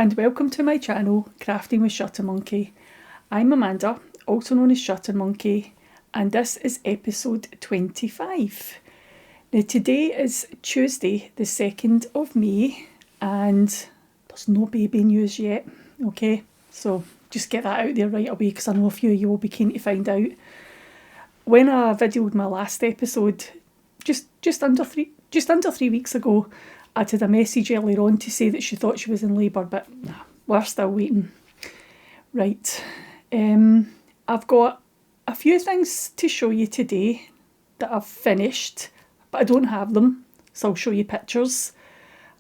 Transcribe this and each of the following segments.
and welcome to my channel, Crafting with Shuttermonkey. I'm Amanda, also known as Shuttermonkey, and this is episode 25. Now today is Tuesday, the 2nd of May, and there's no baby news yet, okay? So just get that out there right away because I know a few of you will be keen to find out. When I videoed my last episode, just under 3 weeks ago, I had a message earlier on to say that she thought she was in labour, but we're still waiting. Right, I've got a few things to show you today that I've finished, but I don't have them, so I'll show you pictures,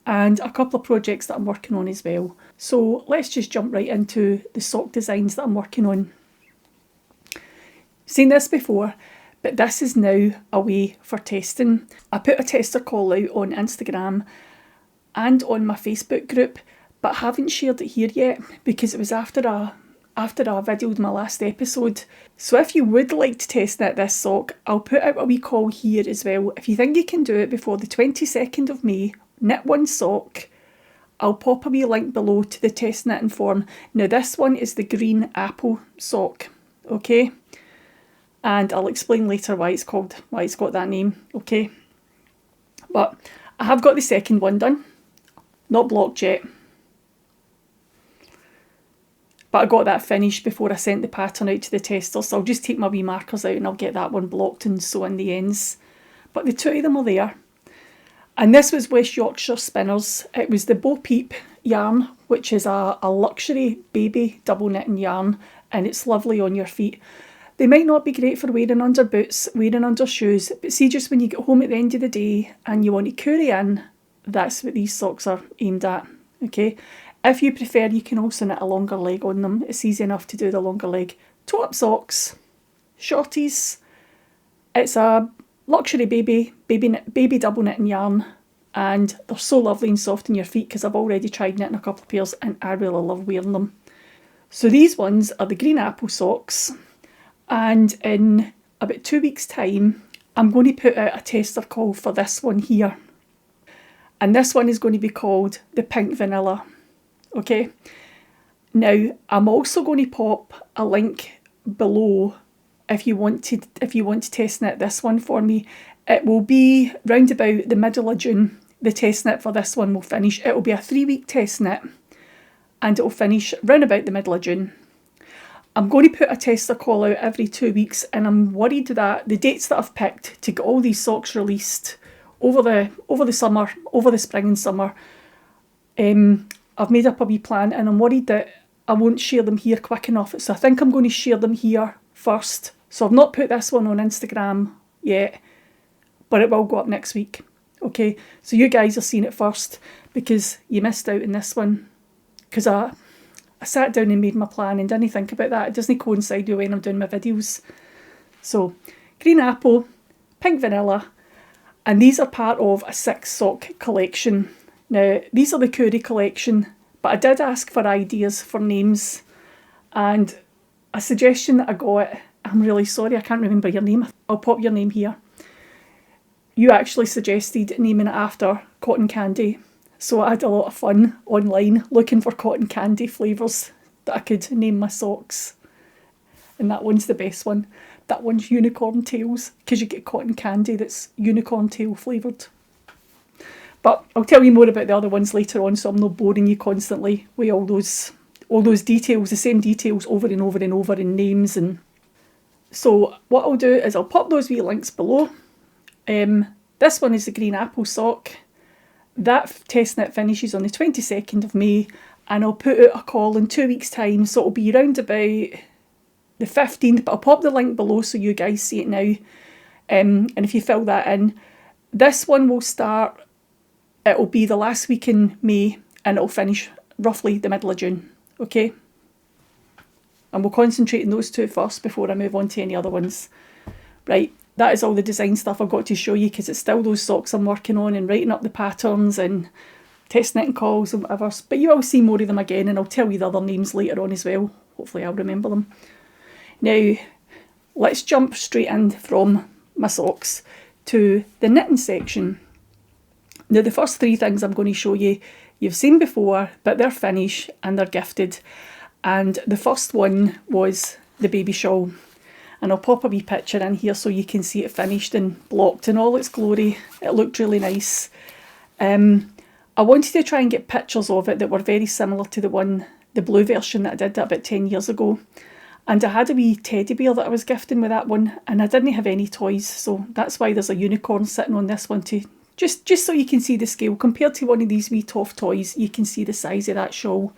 and a couple of projects that I'm working on as well. So let's just jump right into the sock designs that I'm working on. Seen this before, but this is now a way for testing. I put a tester call out on Instagram and on my Facebook group, but haven't shared it here yet because it was after I videoed my last episode. So if you would like to test knit this sock, I'll put out a wee call here as well. If you think you can do it before the 22nd of May, knit one sock. I'll pop a wee link below to the test knitting form. Now this one is the green apple sock, okay? And I'll explain later why it's got that name, okay? But I have got the second one done, not blocked yet. But I got that finished before I sent the pattern out to the tester, so I'll just take my wee markers out and I'll get that one blocked and sew in the ends. But the two of them are there. And this was West Yorkshire Spinners. It was the Bo Peep yarn, which is a luxury baby double knitting yarn, and it's lovely on your feet. They might not be great for wearing under boots, wearing under shoes, but see, just when you get home at the end of the day and you want to curry in, that's what these socks are aimed at, okay? If you prefer, you can also knit a longer leg on them. It's easy enough to do the longer leg. Toe-up socks, shorties. It's a luxury baby double knitting yarn, and they're so lovely and soft on your feet because I've already tried knitting a couple of pairs and I really love wearing them. So these ones are the green apple socks. And in about 2 weeks' time, I'm going to put out a tester call for this one here. And this one is going to be called the Pink Vanilla. Okay. Now, I'm also going to pop a link below if you want to test knit this one for me. It will be round about the middle of June. The test knit for this one will finish. It will be a 3-week test knit, and it will finish round about the middle of June. I'm going to put a tester call out every 2 weeks, and I'm worried that the dates that I've picked to get all these socks released over the summer, over the spring and summer, I've made up a wee plan, and I'm worried that I won't share them here quick enough. So I think I'm going to share them here first. So I've not put this one on Instagram yet, but it will go up next week. Okay, so you guys are seeing it first because you missed out on this one because I sat down and made my plan and didn't think about that. It doesn't coincide with when I'm doing my videos. So, green apple, pink vanilla, and these are part of a 6 sock collection. Now, these are the Coorie Collection, but I did ask for ideas for names, and a suggestion that I got, I'm really sorry, I can't remember your name. I'll pop your name here. You actually suggested naming it after cotton candy. So I had a lot of fun online looking for cotton candy flavours that I could name my socks. And that one's the best one. That one's unicorn tails, because you get cotton candy that's unicorn tail flavoured. But I'll tell you more about the other ones later on, so I'm not boring you constantly with all those details, the same details over and over and over in names. And so what I'll do is I'll pop those wee links below. This one is the green apple sock. That test knit finishes on the 22nd of May, and I'll put out a call in 2 weeks' time, so it'll be around about the 15th, but I'll pop the link below so you guys see it now. And if you fill that in, this one will start, it'll be the last week in May, and it'll finish roughly the middle of June, okay? And we'll concentrate on those two first before I move on to any other ones. Right. That is all the design stuff I've got to show you because it's still those socks I'm working on and writing up the patterns and test knitting calls and whatever. But you will see more of them again, and I'll tell you the other names later on as well. Hopefully I'll remember them. Now, let's jump straight in from my socks to the knitting section. Now, the first 3 things I'm going to show you, you've seen before, but they're finished and they're gifted. And the first one was the baby shawl. And I'll pop a wee picture in here so you can see it finished and blocked in all its glory. It looked really nice. I wanted to try and get pictures of it that were very similar to the blue version that I did about 10 years ago. And I had a wee teddy bear that I was gifting with that one, and I didn't have any toys, so that's why there's a unicorn sitting on this one too. Just so you can see the scale. Compared to one of these wee toff toys, you can see the size of that shawl.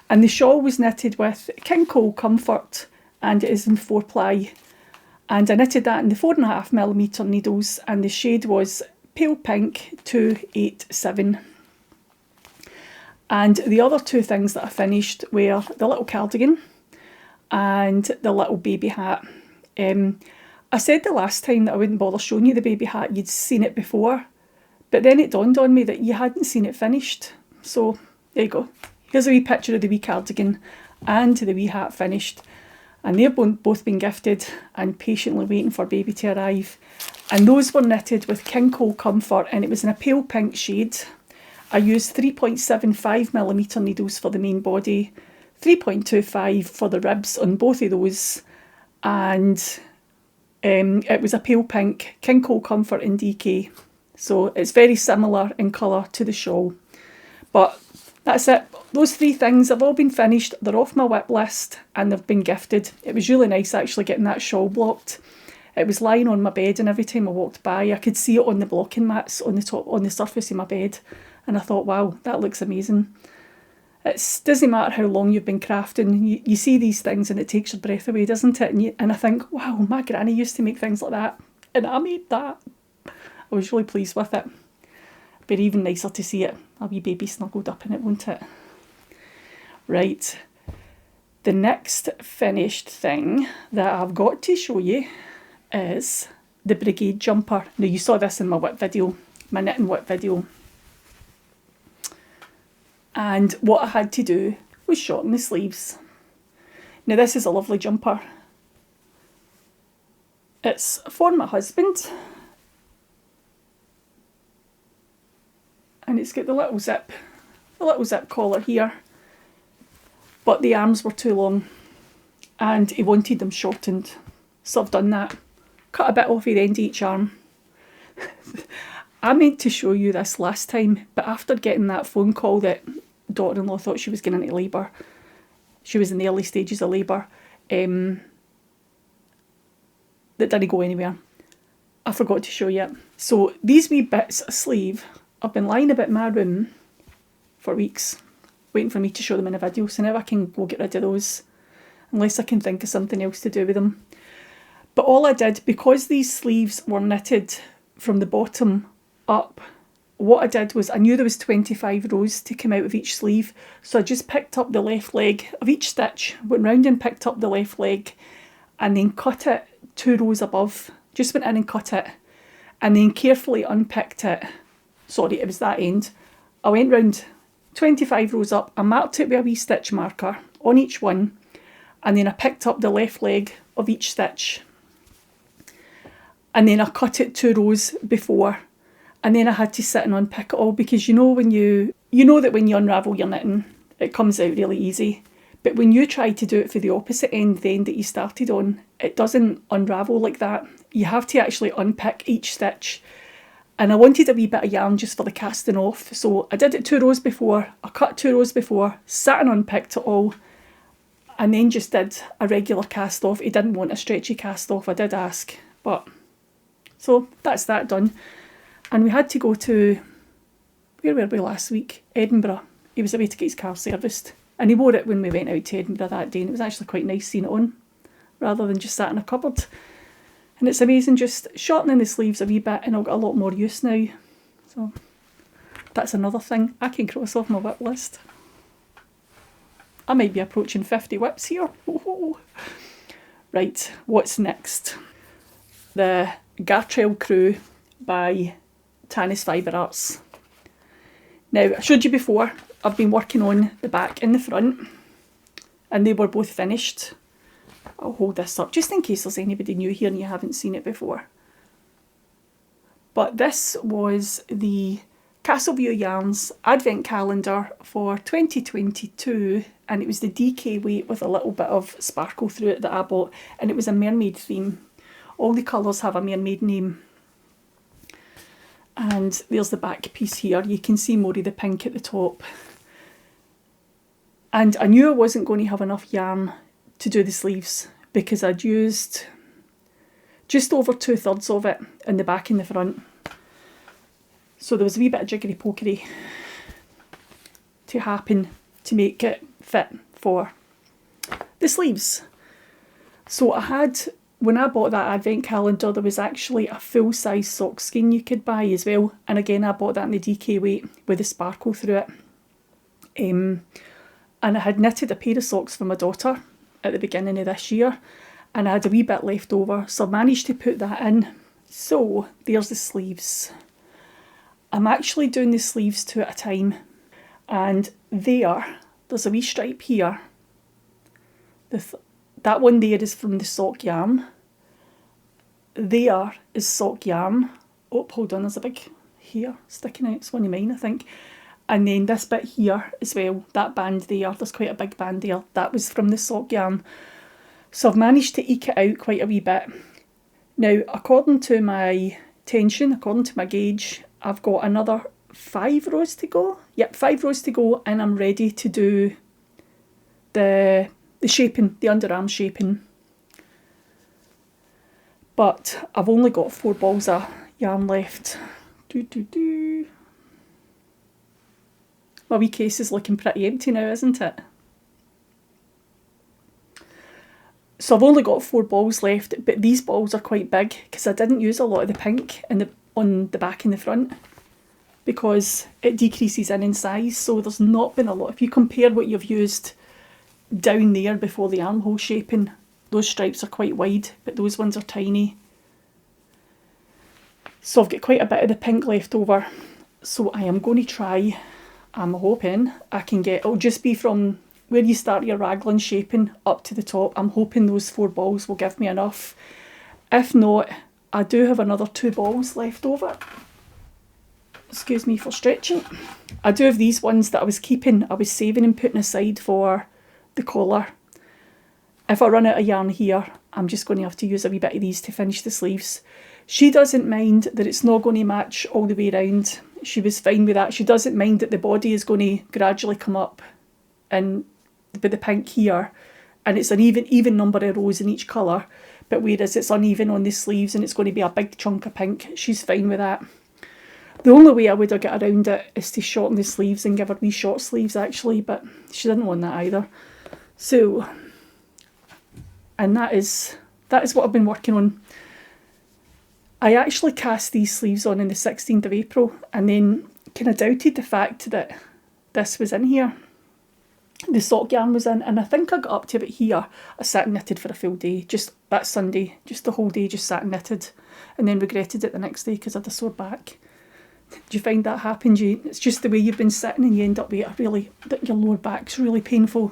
And the shawl was knitted with King Cole Comfort, and it is in 4-ply. And I knitted that in the 4.5mm needles, and the shade was Pale Pink 287. And the other two things that I finished were the little cardigan and the little baby hat. I said the last time that I wouldn't bother showing you the baby hat, you'd seen it before, but then it dawned on me that you hadn't seen it finished. So there you go. Here's a wee picture of the wee cardigan and the wee hat finished. And they've both been gifted and patiently waiting for baby to arrive. And those were knitted with King Cole Comfort, and it was in a pale pink shade. I used 3.75mm needles for the main body, 3.25 for the ribs on both of those, and it was a pale pink King Cole Comfort in DK. So it's very similar in colour to the shawl. But that's it. Those three things have all been finished. They're off my WIP list and they've been gifted. It was really nice actually getting that shawl blocked. It was lying on my bed, and every time I walked by I could see it on the blocking mats on the surface of my bed, and I thought, wow, that looks amazing. It doesn't matter how long you've been crafting, you see these things and it takes your breath away, doesn't it? And I think, wow, my granny used to make things like that and I made that. I was really pleased with it. But even nicer to see it, a wee baby snuggled up in it, won't it? Right, the next finished thing that I've got to show you is the brigade jumper. Now, you saw this in my WIP video, my knitting WIP video. And what I had to do was shorten the sleeves. Now, this is a lovely jumper. It's for my husband. And it's got the little zip collar here. But the arms were too long and he wanted them shortened. So I've done that. Cut a bit off the end of each arm. I meant to show you this last time, but after getting that phone call that daughter-in-law thought she was going into labour, she was in the early stages of labour, that didn't go anywhere. I forgot to show you it. So these wee bits of sleeve have been lying about my room for weeks, waiting for me to show them in a video, so now I can go get rid of those, unless I can think of something else to do with them. But all I did, because these sleeves were knitted from the bottom up, what I did was I knew there was 25 rows to come out of each sleeve, so I just picked up the left leg of each stitch, went round and picked up the left leg, and then cut it 2 rows above. Just went in and cut it, and then carefully unpicked it. Sorry, it was that end. I went round 25 rows up, I marked it with a wee stitch marker on each one, and then I picked up the left leg of each stitch. And then I cut it 2 rows before, and then I had to sit and unpick it all, because you know that when you unravel your knitting, it comes out really easy. But when you try to do it for the opposite end, the end that you started on, it doesn't unravel like that. You have to actually unpick each stitch. And I wanted a wee bit of yarn just for the casting off, so I did it 2 rows before, I cut 2 rows before, sat and unpicked it all, and then just did a regular cast off. He didn't want a stretchy cast off, I did ask, but so that's that done. And we had to go to, where were we last week? Edinburgh. He was away to get his car serviced, and he wore it when we went out to Edinburgh that day, and it was actually quite nice seeing it on, rather than just sat in a cupboard. And it's amazing, just shortening the sleeves a wee bit, and I'll get a lot more use now. So that's another thing I can cross off my WIP list. I might be approaching 50 WIPs here. Right, what's next? The Gartrell Crew by Tanis Fibre Arts. Now, I showed you before, I've been working on the back and the front, and they were both finished. I'll hold this up just in case there's anybody new here and you haven't seen it before. But this was the Castleview Yarns Advent Calendar for 2022, and it was the DK weight with a little bit of sparkle through it that I bought, and it was a mermaid theme. All the colours have a mermaid name. And there's the back piece here. You can see more of the pink at the top. And I knew I wasn't going to have enough yarn to do the sleeves because I'd used just over 2/3 of it in the back and the front. So there was a wee bit of jiggery pokery to happen to make it fit for the sleeves. So I had, when I bought that advent calendar, there was actually a full-size sock skein you could buy as well. And again, I bought that in the DK weight with the sparkle through it. And I had knitted a pair of socks for my daughter at the beginning of this year, and I had a wee bit left over, so I managed to put that in. So there's the sleeves. I'm actually doing the sleeves 2 at a time, and there's a wee stripe here. That one there is from the sock yarn. There is sock yarn. Oh, hold on, there's a big hair sticking out. It's one of mine, I think. And then this bit here as well, that band there's quite a big band there. That was from the sock yarn. So I've managed to eke it out quite a wee bit. Now, according to my tension, according to my gauge, I've got another 5 rows to go. Yep, 5 rows to go, and I'm ready to do the shaping, the underarm shaping. But I've only got 4 balls of yarn left. My wee case is looking pretty empty now, isn't it? So I've only got 4 balls left, but these balls are quite big because I didn't use a lot of the pink on the back and the front because it decreases in size. So there's not been a lot. If you compare what you've used down there before the armhole shaping, those stripes are quite wide, but those ones are tiny. So I've got quite a bit of the pink left over. So I am going to try, I'm hoping I can get, it'll just be from where you start your raglan shaping up to the top. I'm hoping those 4 balls will give me enough. If not, I do have another 2 balls left over. Excuse me for stretching. I do have these ones that I was keeping, I was saving and putting aside for the collar. If I run out of yarn here, I'm just going to have to use a wee bit of these to finish the sleeves. She doesn't mind that it's not going to match all the way around. She was fine with that. She doesn't mind that the body is going to gradually come up and with the pink here, and it's an even number of rows in each colour, but whereas it's uneven on the sleeves and it's going to be a big chunk of pink, she's fine with that. The only way I would have got around it is to shorten the sleeves and give her wee short sleeves actually, but she didn't want that either. So, and that is what I've been working on. I actually cast these sleeves on the 16th of April and then kind of doubted the fact that this was in here. The sock yarn was in, and I think I got up to about here. I sat and knitted for a full day, just that Sunday, just the whole day, just sat and knitted, and then regretted it the next day because I had a sore back. Do you find that happens? It's just the way you've been sitting and you end up with that your lower back's really painful.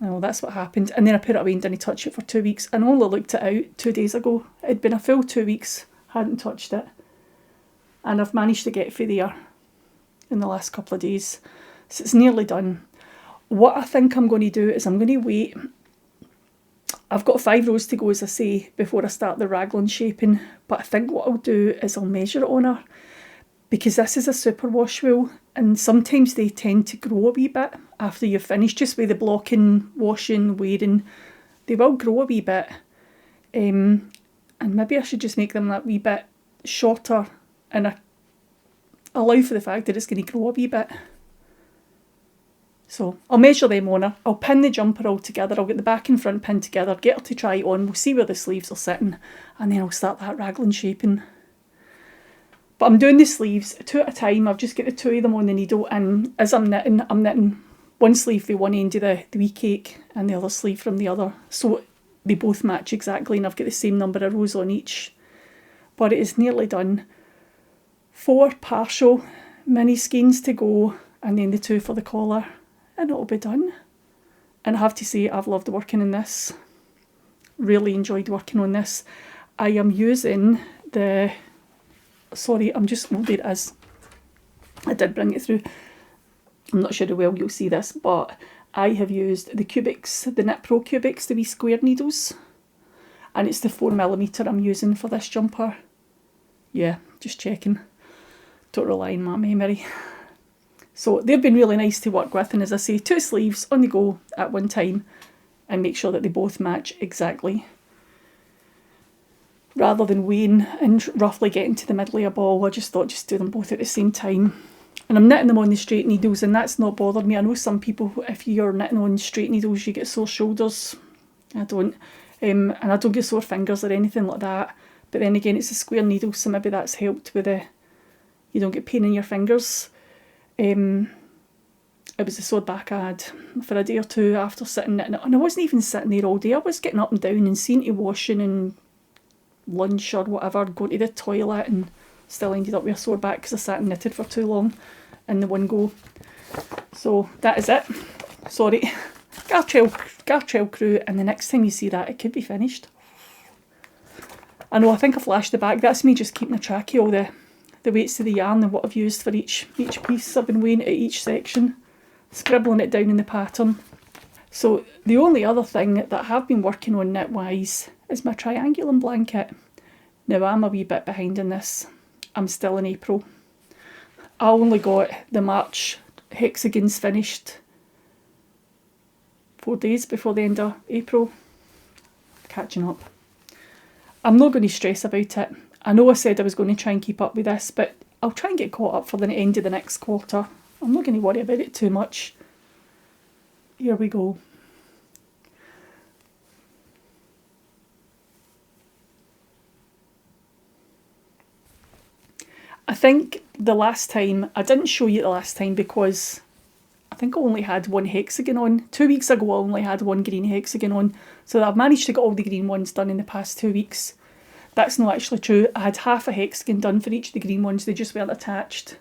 Oh, that's what happened. And then I put it away and didn't touch it for 2 weeks, and only looked it out 2 days ago. It'd been a full 2 weeks, hadn't touched it, and I've managed to get through there in the last couple of days. So it's nearly done. What I think I'm going to do is I'm going to wait. I've got 5 rows to go, as I say, before I start the raglan shaping. But I think what I'll do is I'll measure it on her, because this is a superwash wool, and sometimes they tend to grow a wee bit after you've finished, just with the blocking, washing, wearing. They will grow a wee bit. And maybe I should just make them that wee bit shorter and allow for the fact that it's going to grow a wee bit. So I'll measure them on her. I'll pin the jumper all together. I'll get the back and front pinned together, get her to try it on. We'll see where the sleeves are sitting, and then I'll start that raglan shaping. But I'm doing the sleeves 2 at a time. I've just got the 2 of them on the needle, and as I'm knitting one sleeve from one end of the wee cake and the other sleeve from the other. So they both match exactly, and I've got the same number of rows on each. But it is nearly done. 4 partial mini skeins to go, and then the 2 for the collar. And it'll be done. And I have to say, I've loved working on this. Really enjoyed working on this. I am using the Sorry, I'm just, well, there it is. I did bring it through. I'm not sure how well you'll see this, but I have used the Cubics, the Knit Pro Cubics, the wee square needles. And it's the 4mm I'm using for this jumper. Yeah, just checking. Don't rely on my memory. So they've been really nice to work with, and as I say, 2 sleeves on the go at one time, and make sure that they both match exactly. Rather than weighing and roughly getting to the middle of a ball, I just thought just do them both at the same time. And I'm knitting them on the straight needles, and that's not bothered me. I know some people, if you're knitting on straight needles, you get sore shoulders. I don't. And I don't get sore fingers or anything like that. But then again, it's a square needle, so maybe that's helped with you don't get pain in your fingers. It was a sore back I had for a day or two after sitting knitting it. And I wasn't even sitting there all day. I was getting up and down and seeing to washing and lunch or whatever, going to the toilet, and still ended up with a sore back because I sat and knitted for too long in the one go. So that is it. Sorry. Gartrell crew, and the next time you see that, it could be finished. I know, I think I flashed the back. That's me just keeping a track of all the weights of the yarn and what I've used for each piece. I've been weighing it at each section, scribbling it down in the pattern. So the only other thing that I have been working on knit-wise is my triangulum blanket. Now I'm a wee bit behind in this. I'm still in April. I only got the March hexagons finished 4 days before the end of April. Catching up. I'm not going to stress about it. I know I said I was going to try and keep up with this, but I'll try and get caught up for the end of the next quarter. I'm not going to worry about it too much. Here we go. I think the last time, I didn't show you the last time because I think I only had one hexagon on. 2 weeks ago I only had one green hexagon on. So I've managed to get all the green ones done in the past 2 weeks. That's not actually true. I had half a hexagon done for each of the green ones. They just weren't attached.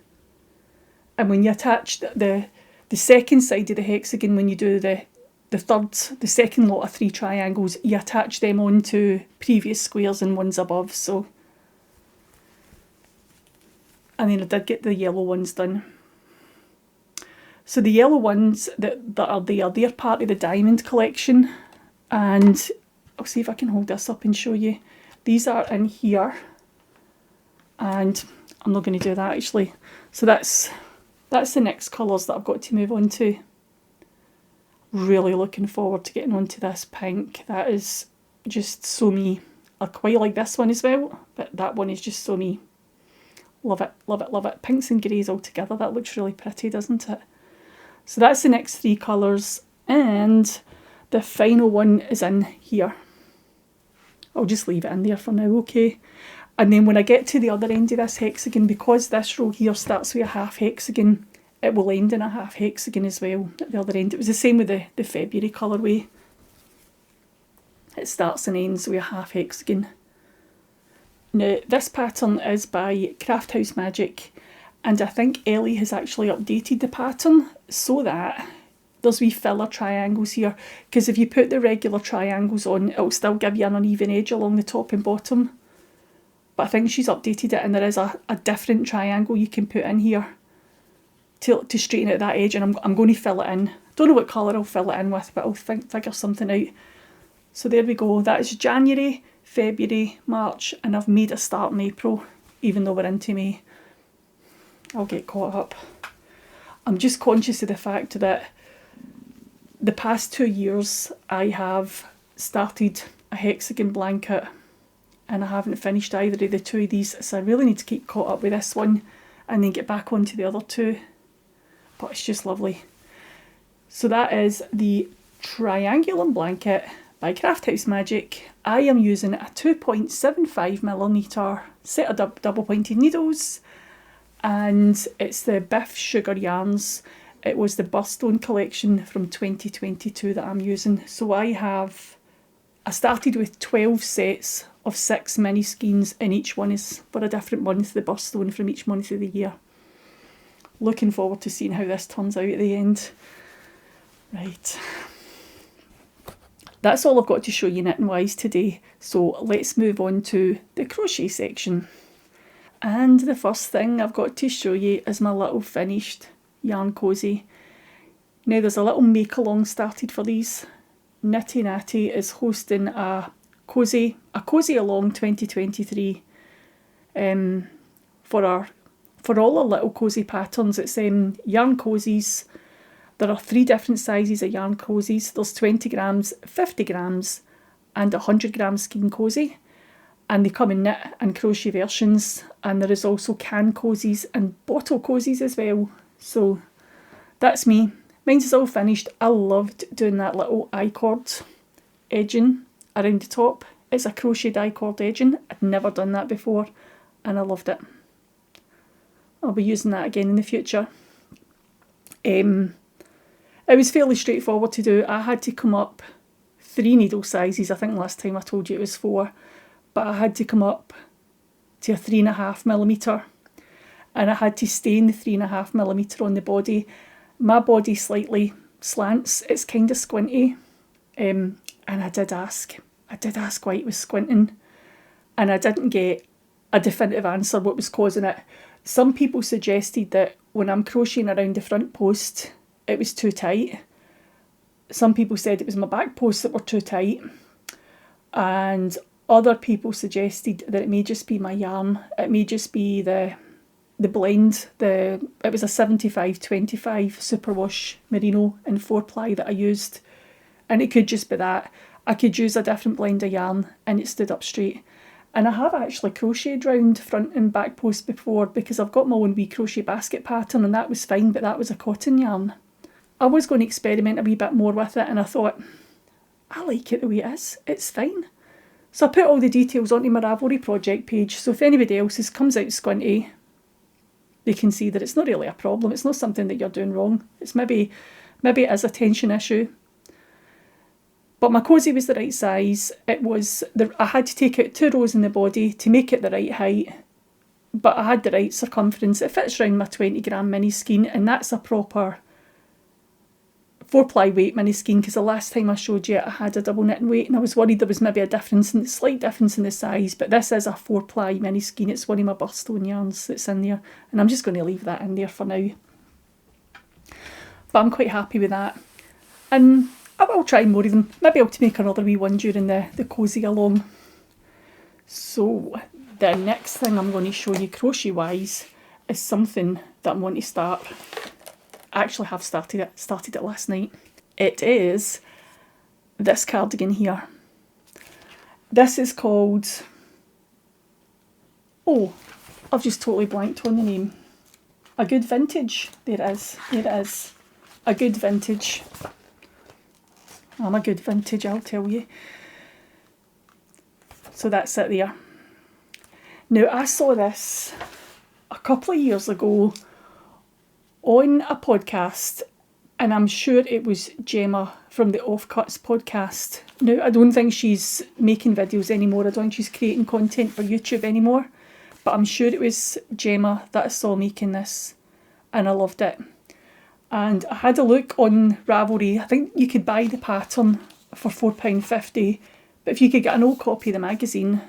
And when you attach the second side of the hexagon, when you do the second lot of 3 triangles, you attach them onto previous squares and ones above. So, and then I did get the yellow ones done. So the yellow ones that are there, they're part of the diamond collection. And I'll see if I can hold this up and show you. These are in here. And I'm not going to do that actually. So that's the next colours that I've got to move on to. Really looking forward to getting onto this pink. That is just so me. I quite like this one as well, but that one is just so me. Love it, love it, love it. Pinks and greys all together. That looks really pretty, doesn't it? So that's the next 3 colours, and the final one is in here. I'll just leave it in there for now, okay? And then when I get to the other end of this hexagon, because this row here starts with a half hexagon, it will end in a half hexagon as well at the other end. It was the same with the February colourway. It starts and ends with a half hexagon. Now, this pattern is by Craft House Magic, and I think Ellie has actually updated the pattern so that there's wee filler triangles here, because if you put the regular triangles on, it'll still give you an uneven edge along the top and bottom. But I think she's updated it, and there is a different triangle you can put in here to straighten out that edge, and I'm going to fill it in. Don't know what colour I'll fill it in with, but I'll figure something out. So there we go. That is January, February, March, and I've made a start in April, even though we're into May. I'll get caught up. I'm just conscious of the fact that the past 2 years I have started a hexagon blanket and I haven't finished either of the 2 of these, so I really need to keep caught up with this one and then get back onto the other 2. But it's just lovely. So that is the Triangulum blanket by Craft House Magic. I am using a 2.75mm set of double pointed needles, and it's the Biff Sugar yarns. It was the Birthstone collection from 2022 that I'm using. So I started with 12 sets of 6 mini skeins, and each one is for a different month, the Birthstone from each month of the year. Looking forward to seeing how this turns out at the end. Right. That's all I've got to show you knitting wise today. So let's move on to the crochet section. And the first thing I've got to show you is my little finished yarn cozy. Now there's a little make along started for these. Natty is hosting a cozy along 2023 for all our little cozy patterns. It's yarn cozies. There are 3 different sizes of yarn cozies. There's 20 grams, 50 grams and 100 gram skein cozy. And they come in knit and crochet versions. And there is also can cozies and bottle cozies as well. So that's me. Mine's all finished. I loved doing that little I-cord edging around the top. It's a crocheted I-cord edging. I'd never done that before and I loved it. I'll be using that again in the future. It was fairly straightforward to do. I had to come up 3 needle sizes. I think last time I told you it was 4. But I had to come up to a 3.5mm. And I had to stay in the 3.5mm on the body. My body slightly slants. It's kind of squinty. And I did ask why it was squinting. And I didn't get a definitive answer what was causing it. Some people suggested that when I'm crocheting around the front post, it was too tight. Some people said it was my back posts that were too tight. And other people suggested that it may just be my yarn. It may just be the blend. It was a 75-25 superwash merino in 4-ply that I used. And it could just be that. I could use a different blend of yarn and it stood up straight. And I have actually crocheted round front and back posts before because I've got my own wee crochet basket pattern and that was fine, but that was a cotton yarn. I was going to experiment a wee bit more with it and I thought, I like it the way it is. It's fine. So I put all the details onto my Ravelry project page, so if anybody else's comes out squinty, they can see that it's not really a problem. It's not something that you're doing wrong. It's maybe it is a tension issue. But my cosy was the right size. I had to take out 2 rows in the body to make it the right height, but I had the right circumference. It fits around my 20 gram mini skein, and that's a proper 4-ply weight mini skein, because the last time I showed you I had a double knitting weight and I was worried there was maybe a slight difference in the size, but this is a 4-ply mini skein. It's one of my birthstone yarns that's in there and I'm just going to leave that in there for now. But I'm quite happy with that. And I will try more of them. Maybe I'll make another wee one during the cosy along. So the next thing I'm going to show you crochet wise is something that I'm going to start. I actually have started it last night. It is this cardigan here. This is called, oh, I've just totally blanked on the name. A Good Vintage. There it is. A Good Vintage. I'm a good vintage, I'll tell you. So that's it there. Now I saw this a couple of years ago on a podcast, and I'm sure it was Gemma from the Offcuts podcast. Now I don't think she's making videos anymore. I don't think she's creating content for YouTube anymore. But I'm sure it was Gemma that I saw making this, and I loved it. And I had a look on Ravelry. I think you could buy the pattern for £4.50, but if you could get an old copy of the magazine,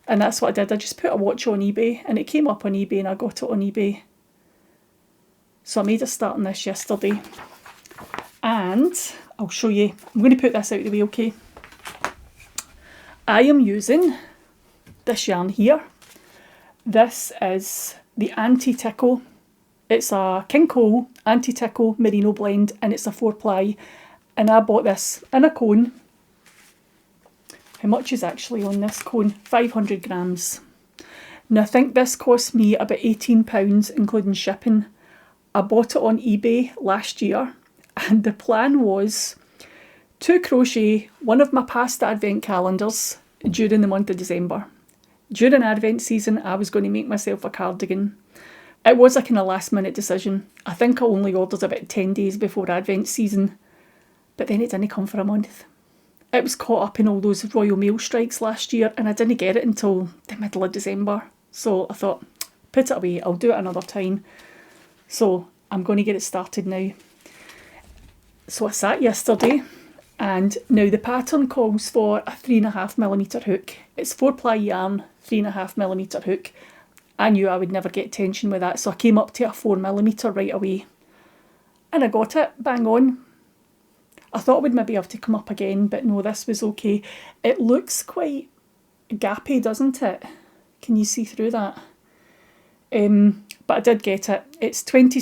and that's what I did. I just put a watch on eBay and it came up on eBay and I got it on eBay. So I made a start on this yesterday. And I'll show you. I'm going to put this out of the way, okay? I am using this yarn here. This is the Anti-Tickle. It's a King Cole Anti-Tickle Merino blend and it's a 4-ply. And I bought this in a cone. How much is actually on this cone? 500 grams. Now I think this cost me about £18 including shipping. I bought it on eBay last year and the plan was to crochet one of my past advent calendars during the month of December. During Advent season I was going to make myself a cardigan. It was a kind of last minute decision. I think I only ordered about 10 days before Advent season, but then it didn't come for a month. It was caught up in all those Royal Mail strikes last year and I didn't get it until the middle of December. So I thought, put it away, I'll do it another time. So I'm going to get it started now. So I sat yesterday And now the pattern calls for a 3.5mm hook. It's 4-ply yarn, 3.5mm hook. I knew I would never get tension with that, so I came up to a 4mm right away. And I got it, bang on. I thought I would maybe have to come up again, but no, this was okay. It looks quite gappy, doesn't it? Can you see through that? But I did get it. It's 20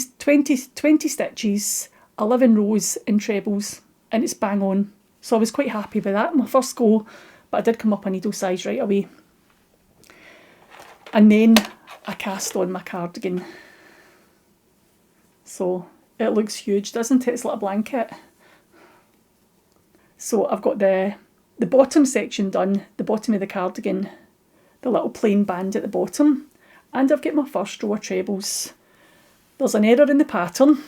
stitches, 11 rows in trebles, and it's bang on. So I was quite happy with that, my first go, but I did come up a needle size right away. And then I cast on my cardigan. So it looks huge, doesn't it? It's like a blanket. So I've got the bottom section done, the bottom of the cardigan, the little plain band at the bottom, and I've got my first row of trebles. There's an error in the pattern.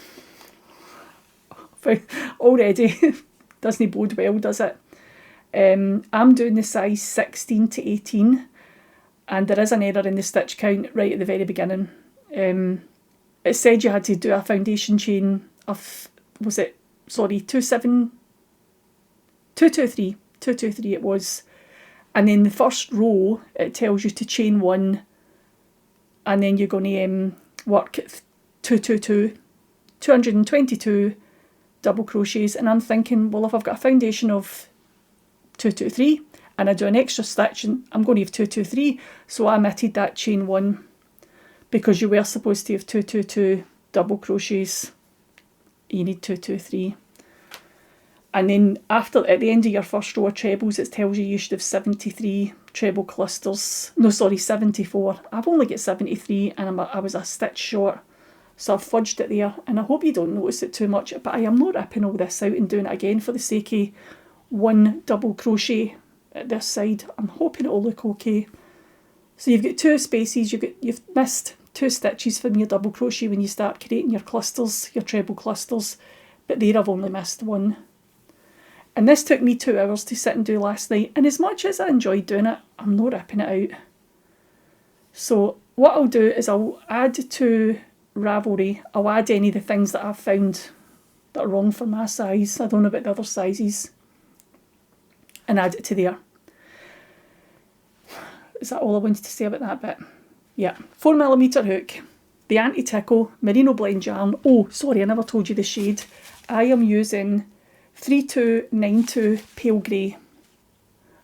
Already doesn't bode well, does it? I'm doing the size 16 to 18, and there is an error in the stitch count right at the very beginning. It said you had to do a foundation chain of, 223 it was, and then the first row it tells you to chain 1, and then you're going to work 222 double crochets. And I'm thinking, well, if I've got a foundation of 223 and I do an extra stitch, and I'm going to have 223, so I omitted that chain 1 because you were supposed to have 222 double crochets. You need 223. And then after, at the end of your first row of trebles, it tells you should have 73 treble clusters. No, sorry, 74. I've only got 73, and I was a stitch short. So I've fudged it there, and I hope you don't notice it too much, but I am not ripping all this out and doing it again for the sake of one double crochet at this side. I'm hoping it'll look okay. So you've got 2 spaces, you've missed 2 stitches from your double crochet when you start creating your clusters, your treble clusters, but there I've only missed 1. And this took me 2 hours to sit and do last night, and as much as I enjoyed doing it, I'm not ripping it out. So what I'll do is I'll add to Ravelry, I'll add any of the things that I've found that are wrong for my size, I don't know about the other sizes, and add it to there. Is that all I wanted to say about that bit? Yeah, 4mm hook, the anti-tickle, merino blend yarn. Oh, sorry, I never told you the shade. I am using 3292 pale grey.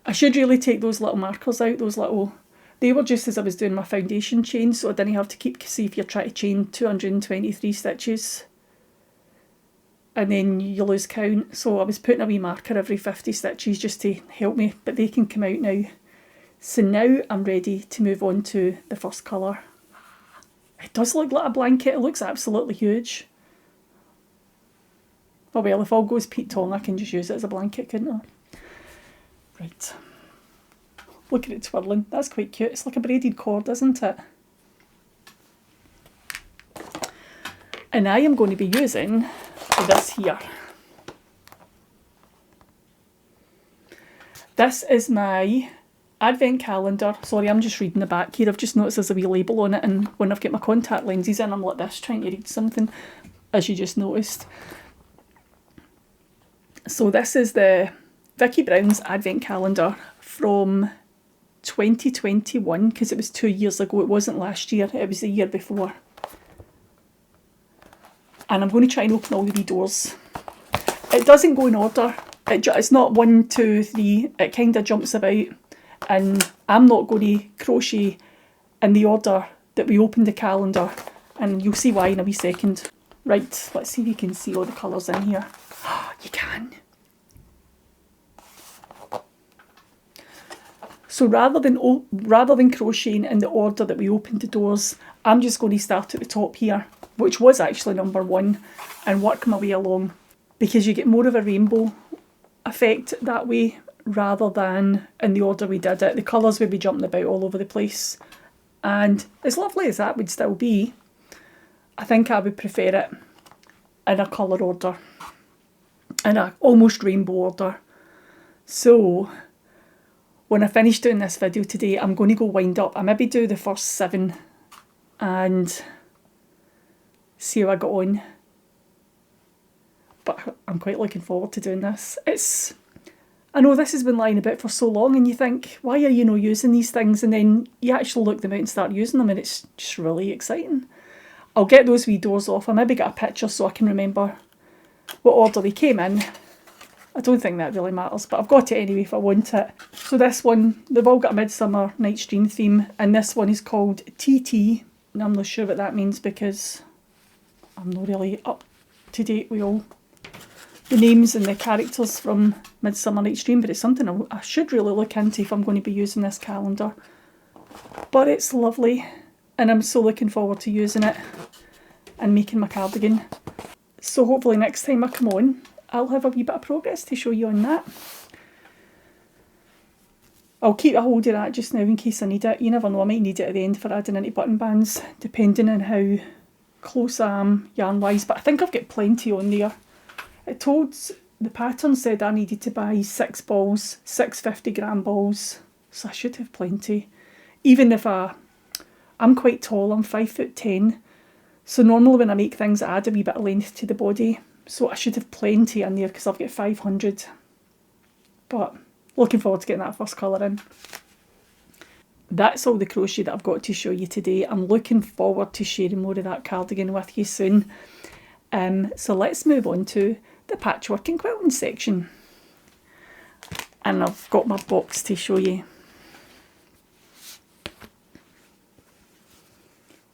I should really take those little markers out, they were just as I was doing my foundation chain, so I didn't have to see if you're trying to chain 223 stitches and then you lose count. So I was putting a wee marker every 50 stitches just to help me, but they can come out now. So now I'm ready to move on to the first colour. It does look like a blanket, it looks absolutely huge. Oh well, if all goes Pete Tong, I can just use it as a blanket, couldn't I? Right. Look at it twirling. That's quite cute. It's like a braided cord, isn't it? And I am going to be using this here. This is my advent calendar. Sorry, I'm just reading the back here. I've just noticed there's a wee label on it, and when I've got my contact lenses in, I'm like this, trying to read something, as you just noticed. So this is the Vicky Brown's advent calendar from 2021, because it was 2 years ago. It wasn't last year, it was the year before. And I'm going to try and open all the wee doors. It doesn't go in order. It's not 1, 2, 3. It kind of jumps about, and I'm not going to crochet in the order that we opened the calendar, and you'll see why in a wee second. Right, let's see if you can see all the colours in here. You can. So rather than crocheting in the order that we opened the doors, I'm just going to start at the top here, which was actually number 1, and work my way along, because you get more of a rainbow effect that way rather than in the order we did it. The colours would be jumping about all over the place, and as lovely as that would still be, I think I would prefer it in a colour order, in a almost rainbow order. So when I finish doing this video today, I'm going to go wind up. I maybe do the first 7 and see how I got on. but I'm quite looking forward to doing this. I know this has been lying about for so long and you think, why are you not using these things? And then you actually look them out and start using them and it's just really exciting. I'll get those wee doors off. I maybe get a picture so I can remember what order they came in. I don't think that really matters, but I've got it anyway if I want it. So this one, they've all got a Midsummer Night's Dream theme, and this one is called TT. And I'm not sure what that means because I'm not really up to date with all the names and the characters from Midsummer Night's Dream, but it's something I should really look into if I'm going to be using this calendar. But it's lovely, and I'm so looking forward to using it and making my cardigan. So hopefully next time I come on, I'll have a wee bit of progress to show you on that. I'll keep a hold of that just now in case I need it. You never know, I might need it at the end for adding into button bands, depending on how close I am yarn-wise, but I think I've got plenty on there. The pattern said I needed to buy 6 balls, 6 50-gram balls, so I should have plenty. Even if I'm quite tall, I'm 5'10", so normally when I make things I add a wee bit of length to the body, so I should have plenty in there because I've got 500. But looking forward to getting that first colour in. That's all the crochet that I've got to show you today. I'm looking forward to sharing more of that cardigan with you soon. So let's move on to the patchwork and quilting section. And I've got my box to show you.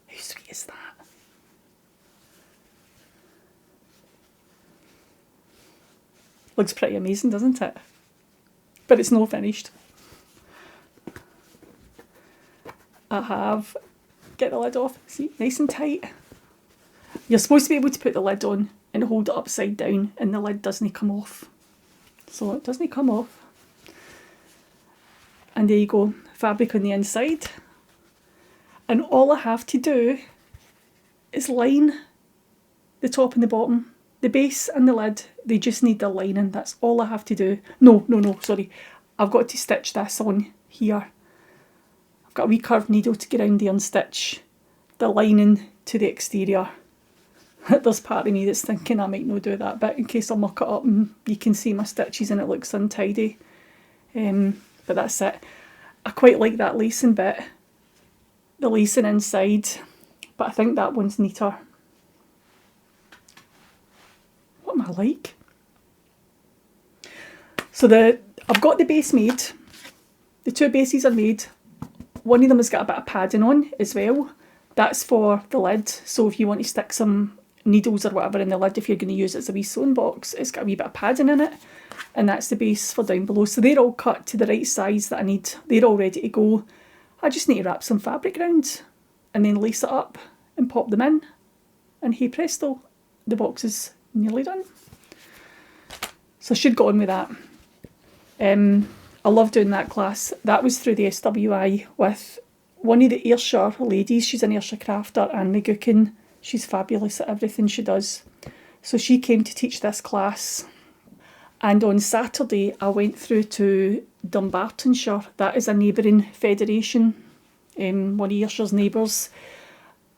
How sweet is that? Looks pretty amazing, doesn't it? But it's not finished. Get the lid off, see, nice and tight. You're supposed to be able to put the lid on and hold it upside down and the lid doesn't come off. So it doesn't come off. And there you go, fabric on the inside. And all I have to do is line the top and the bottom. The base and the lid, they just need the lining. That's all I have to do. No, sorry. I've got to stitch this on here. I've got a wee curved needle to get around the unstitch the lining to the exterior. There's part of me that's thinking I might not do that bit in case I muck it up and you can see my stitches and it looks untidy. But that's it. I quite like that lacing bit. The lacing inside. But I think that one's neater. What am I like? So I've got the base made. The 2 bases are made. One of them has got a bit of padding on as well. That's for the lid. So if you want to stick some needles or whatever in the lid, if you're going to use it as a wee sewing box, it's got a wee bit of padding in it. And that's the base for down below. So they're all cut to the right size that I need. They're all ready to go. I just need to wrap some fabric around and then lace it up and pop them in. And hey presto, the box is nearly done. So I should go on with that. I love doing that class. That was through the SWI with one of the Ayrshire ladies. She's an Ayrshire crafter, and McGuchan. She's fabulous at everything she does. So she came to teach this class. And on Saturday, I went through to Dunbartonshire. That is a neighbouring federation, one of Ayrshire's neighbours.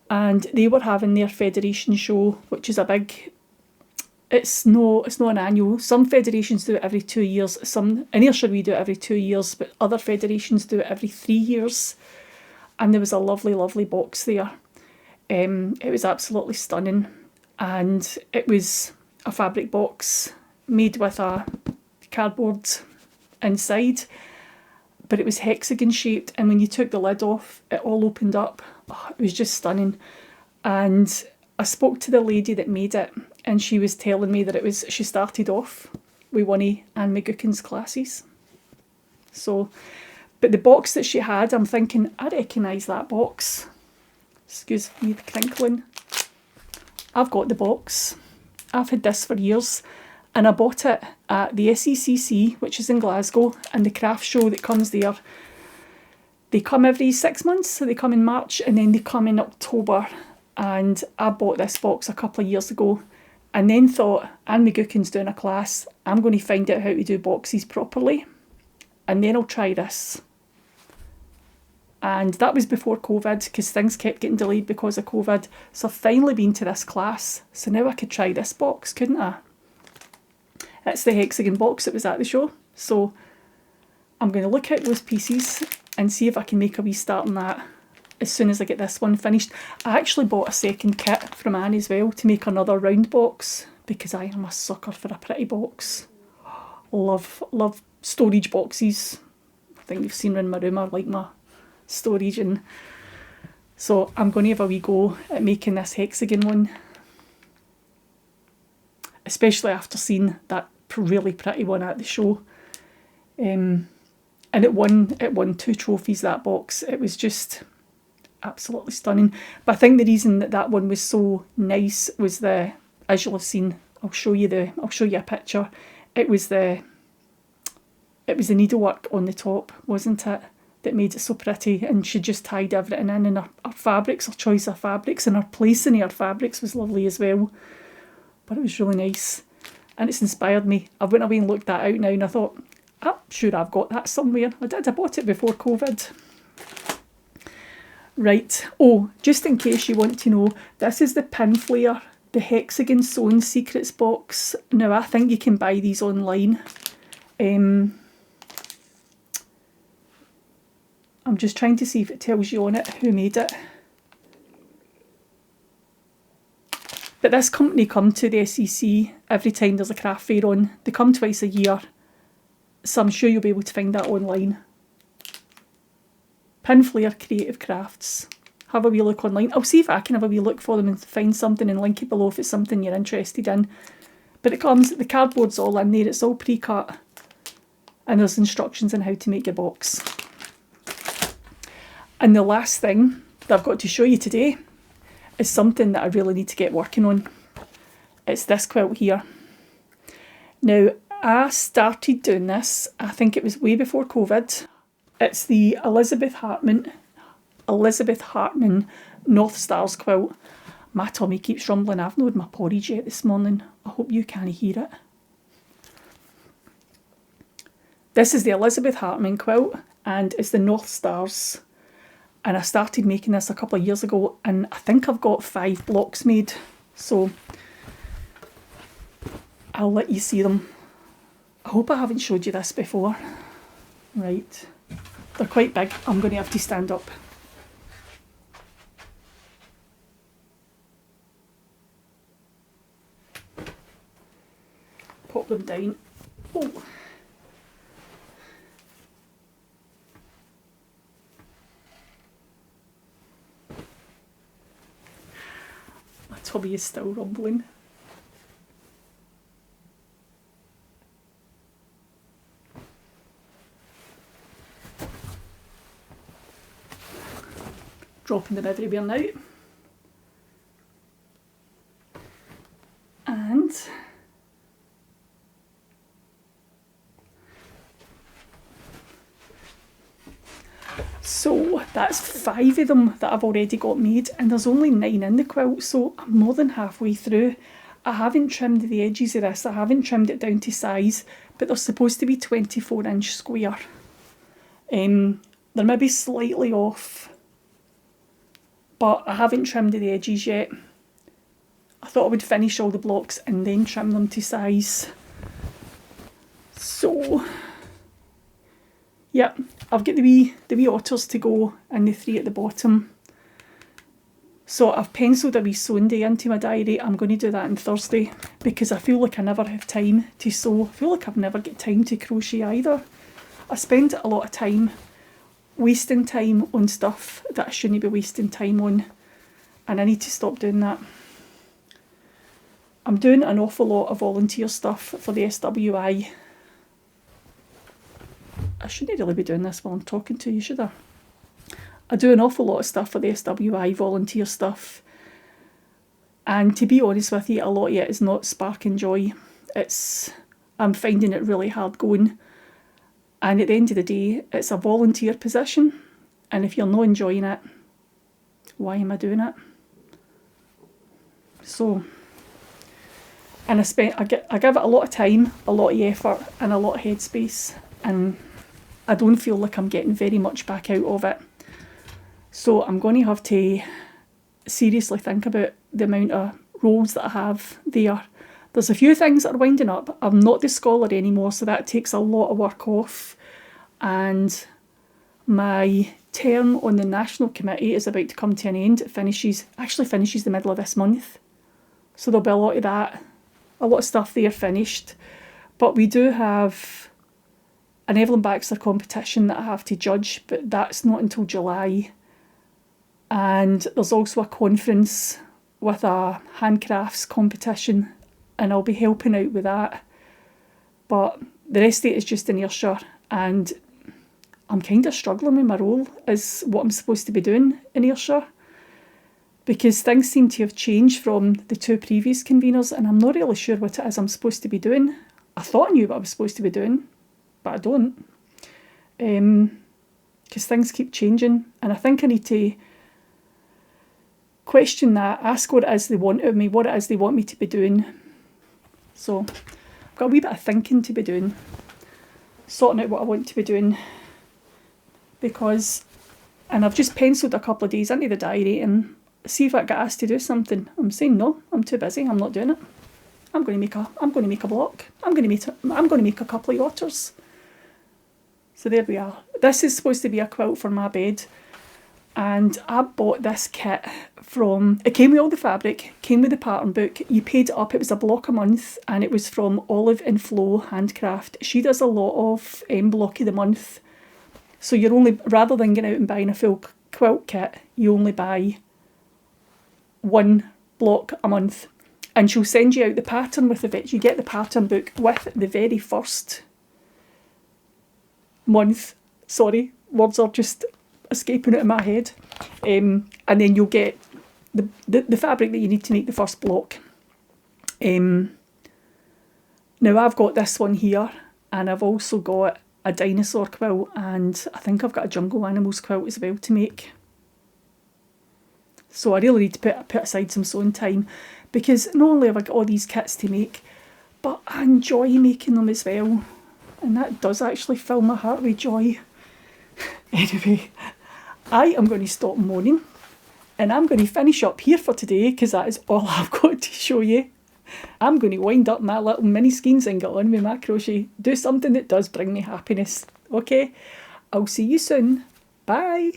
And they were having their federation show, which is a big... It's not an annual. Some federations do it every 2 years. In Ayrshire we do it every 2 years, but other federations do it every 3 years. And there was a lovely, lovely box there. It was absolutely stunning. And it was a fabric box made with a cardboard inside. But it was hexagon shaped, and when you took the lid off, it all opened up. Oh, it was just stunning. And I spoke to the lady that made it, and she was telling me that she started off with one of Anne McGuchan's classes. So, but the box that she had, I'm thinking, I recognise that box. Excuse me, the crinkling. I've got the box. I've had this for years, and I bought it at the SECC, which is in Glasgow, and the craft show that comes there. They come every 6 months, so they come in March, and then they come in October. And I bought this box a couple of years ago, and then thought, Anne McGuchan's doing a class, I'm going to find out how to do boxes properly, and then I'll try this. And that was before COVID, because things kept getting delayed because of COVID. So I've finally been to this class, so now I could try this box, couldn't I? It's the hexagon box that was at the show. So I'm going to look at those pieces and see if I can make a wee start on that as soon as I get this one finished. I actually bought a second kit from Anne as well to make another round box because I am a sucker for a pretty box. Love storage boxes. I think you've seen in my room, I like my storage, and so I'm going to have a wee go at making this hexagon one, especially after seeing that really pretty one at the show. And it won 2 trophies, that box. It was just absolutely stunning. But I think the reason that one was so nice was as you'll have seen, I'll show you a picture. It was the needlework on the top, wasn't it, that made it so pretty, and she just tied everything in, and her fabrics, her choice of fabrics, and her placing of her fabrics was lovely as well. But it was really nice, and it's inspired me. I went away and looked that out now, and I thought, I'm sure I've got that somewhere. I bought it before COVID. Right, oh, just in case you want to know, this is the pin flare, the Hexagon Sewn Secrets box. Now, I think you can buy these online. I'm just trying to see if it tells you on it who made it. But this company come to the SEC every time there's a craft fair on. They come twice a year, so I'm sure you'll be able to find that online. Pin Flare Creative Crafts. Have a wee look online. I'll see if I can have a wee look for them and find something and link it below if it's something you're interested in. But the cardboard's all in there, it's all pre-cut. And there's instructions on how to make your box. And the last thing that I've got to show you today is something that I really need to get working on. It's this quilt here. Now, I started doing this, I think it was way before COVID. It's the Elizabeth Hartman North Stars quilt. My tummy keeps rumbling. I've not had my porridge yet this morning. I hope you can't hear it. This is the Elizabeth Hartman quilt, and it's the North Stars. And I started making this a couple of years ago, and I think I've got 5 blocks made. So I'll let you see them. I hope I haven't showed you this before. Right. They're quite big. I'm going to have to stand up. Pop them down. Oh. My tummy is still rumbling. Dropping them everywhere now. And so that's 5 of them that I've already got made, and there's only 9 in the quilt, so I'm more than halfway through. I haven't trimmed the edges of this, I haven't trimmed it down to size, but they're supposed to be 24-inch square. They're maybe slightly off, but I haven't trimmed the edges yet. I thought I would finish all the blocks and then trim them to size. So, yep, I've got the wee otters to go and the 3 at the bottom. So I've penciled a wee sewing day into my diary. I'm going to do that on Thursday because I feel like I never have time to sew. I feel like I've never got time to crochet either. I spend a lot of time wasting time on stuff that I shouldn't be wasting time on, and I need to stop doing that. I'm doing an awful lot of volunteer stuff for the SWI. I shouldn't really be doing this while I'm talking to you, should I? I do an awful lot of stuff for the SWI, volunteer stuff, and to be honest with you, a lot of it is not sparking joy. I'm finding it really hard going. And at the end of the day, it's a volunteer position. And if you're not enjoying it, why am I doing it? So, and I give it a lot of time, a lot of effort, and a lot of headspace. And I don't feel like I'm getting very much back out of it. So I'm going to have to seriously think about the amount of roles that I have there There's a few things that are winding up. I'm not the scholar anymore, so that takes a lot of work off. And my term on the national committee is about to come to an end. It actually finishes the middle of this month. So there'll be a lot of that, a lot of stuff there finished. But we do have an Evelyn Baxter competition that I have to judge, but that's not until July. And there's also a conference with a handcrafts competition, and I'll be helping out with that. But the rest of it is just in Ayrshire, and I'm kind of struggling with my role as what I'm supposed to be doing in Ayrshire, because things seem to have changed from the two previous conveners, and I'm not really sure what it is I'm supposed to be doing. I thought I knew what I was supposed to be doing, but I don't. Because things keep changing, and I think I need to question that, ask what it is they want of me, what it is they want me to be doing. So I've got a wee bit of thinking to be doing, sorting out what I want to be doing, because, and I've just penciled a couple of days into the diary and see if I get asked to do something. I'm saying no, I'm too busy, I'm not doing it. I'm going to make a block. I'm going to make a couple of otters. So there we are. This is supposed to be a quilt for my bed, and I bought this kit from, it came with all the fabric, came with the pattern book. You paid it up, it was a block a month, and it was from Olive and Flo Handcraft. She does a lot of block of the month. So you're only, rather than going out and buying a full quilt kit, you only buy one block a month. And she'll send you out the pattern with the you get the pattern book with the very first month. Sorry, words are just escaping out of my head. And then you'll get the fabric that you need to make the first block. Now I've got this one here, and I've also got a dinosaur quilt, and I think I've got a jungle animals quilt as well to make. So I really need to put aside some sewing time, because not only have I got all these kits to make, but I enjoy making them as well. And that does actually fill my heart with joy. Anyway, I am going to stop moaning, and I'm going to finish up here for today, because that is all I've got to show you. I'm going to wind up my little mini skeins and get on with my crochet. Do something that does bring me happiness. Okay, I'll see you soon. Bye.